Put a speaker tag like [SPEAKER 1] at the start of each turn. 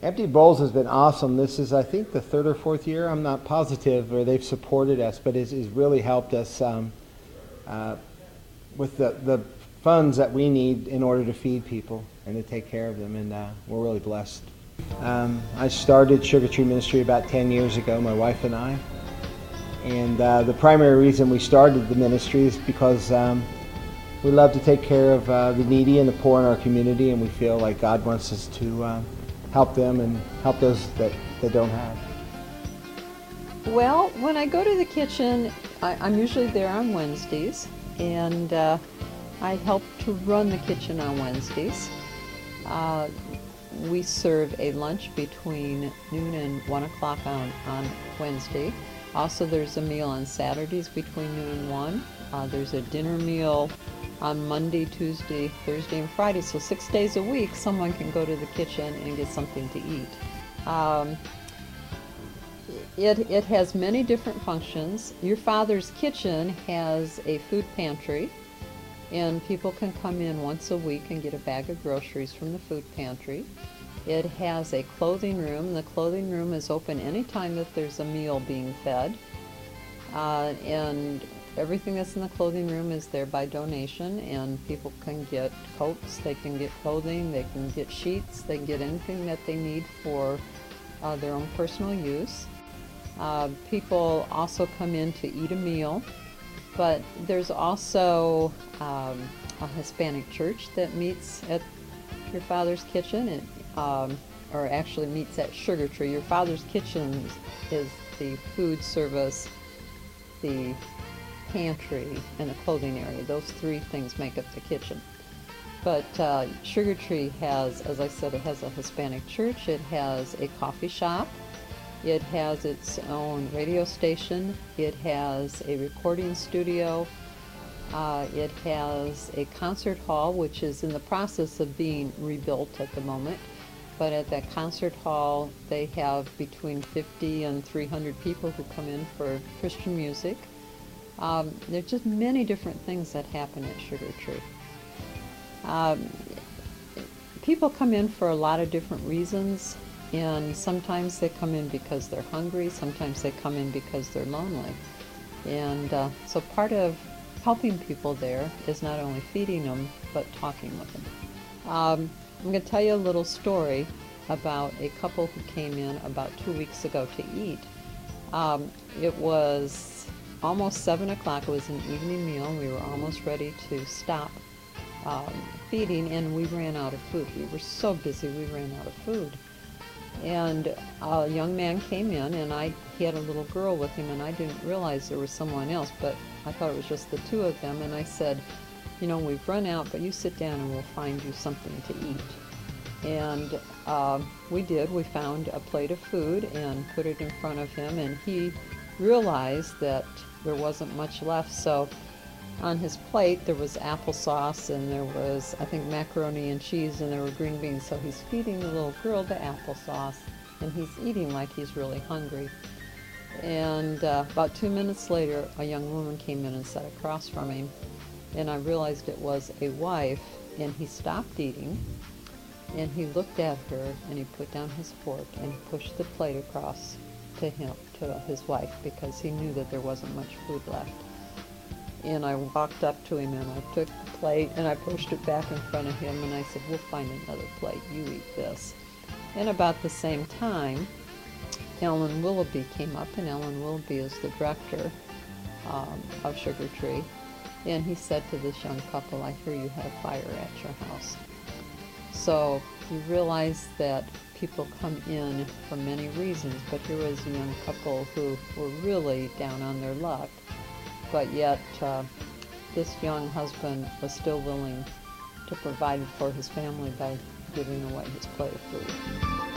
[SPEAKER 1] Empty Bowls has been awesome. This is, I think, the third or fourth year. I'm not positive, or they've supported us, but it's really helped us with the funds that we need in order to feed people and to take care of them, and we're really blessed. I started Sugartree Ministry about 10 years ago, my wife and I, and the primary reason we started the ministry is because we love to take care of the needy and the poor in our community, and we feel like God wants us to help them and help those that don't have.
[SPEAKER 2] Well, when I go to the kitchen, I'm usually there on Wednesdays, and I help to run the kitchen on Wednesdays. We serve a lunch between noon and 1 o'clock on Wednesday. Also, there's a meal on Saturdays between noon and 1. There's a dinner meal on Monday, Tuesday, Thursday, and Friday. So 6 days a week, someone can go to the kitchen and get something to eat. It has many different functions. Your Father's Kitchen has a food pantry, and people can come in once a week and get a bag of groceries from the food pantry. It has a clothing room. The clothing room is open anytime that there's a meal being fed. And everything that's in the clothing room is there by donation, and people can get coats, they can get clothing, they can get sheets, they can get anything that they need for their own personal use. People also come in to eat a meal, but there's also a Hispanic church that meets at Your Father's Kitchen, and, or actually meets at Sugartree. Your Father's Kitchen is the food service, the pantry, and the clothing area. Those three things make up the kitchen. But Sugartree has, as I said, it has a Hispanic church, it has a coffee shop, it has its own radio station, it has a recording studio, it has a concert hall, which is in the process of being rebuilt at the moment. But at that concert hall, they have between 50 and 300 people who come in for Christian music. There's just many different things that happen at Sugartree. People come in for a lot of different reasons, and sometimes they come in because they're hungry, sometimes they come in because they're lonely. And so part of helping people there is not only feeding them, but talking with them. I'm going to tell you a little story about a couple who came in about 2 weeks ago to eat. It was almost 7 o'clock. It was an evening meal. We were almost ready to stop feeding, and we ran out of food. We were so busy, we ran out of food. And a young man came in, and he had a little girl with him, and I didn't realize there was someone else, but I thought it was just the two of them. And I said, you know, we've run out, but you sit down and we'll find you something to eat. And we did. We found a plate of food and put it in front of him, and he realized that there wasn't much left. So on his plate there was applesauce, and there was, I think, macaroni and cheese, and there were green beans. So he's feeding the little girl the applesauce, and he's eating like he's really hungry. And about 2 minutes later, a young woman came in and sat across from him, and I realized it was a wife. And he stopped eating, and he looked at her, and he put down his fork and pushed the plate across to his wife, because he knew that there wasn't much food left. And I walked up to him, and I took the plate and I pushed it back in front of him, and I said, we'll find another plate, you eat this. And about the same time, Ellen Willoughby came up, and Ellen Willoughby is the director of Sugartree. And he said to this young couple, I hear you have fire at your house. So you realize that people come in for many reasons, but here was a young couple who were really down on their luck, but yet this young husband was still willing to provide for his family by giving away his plate of food.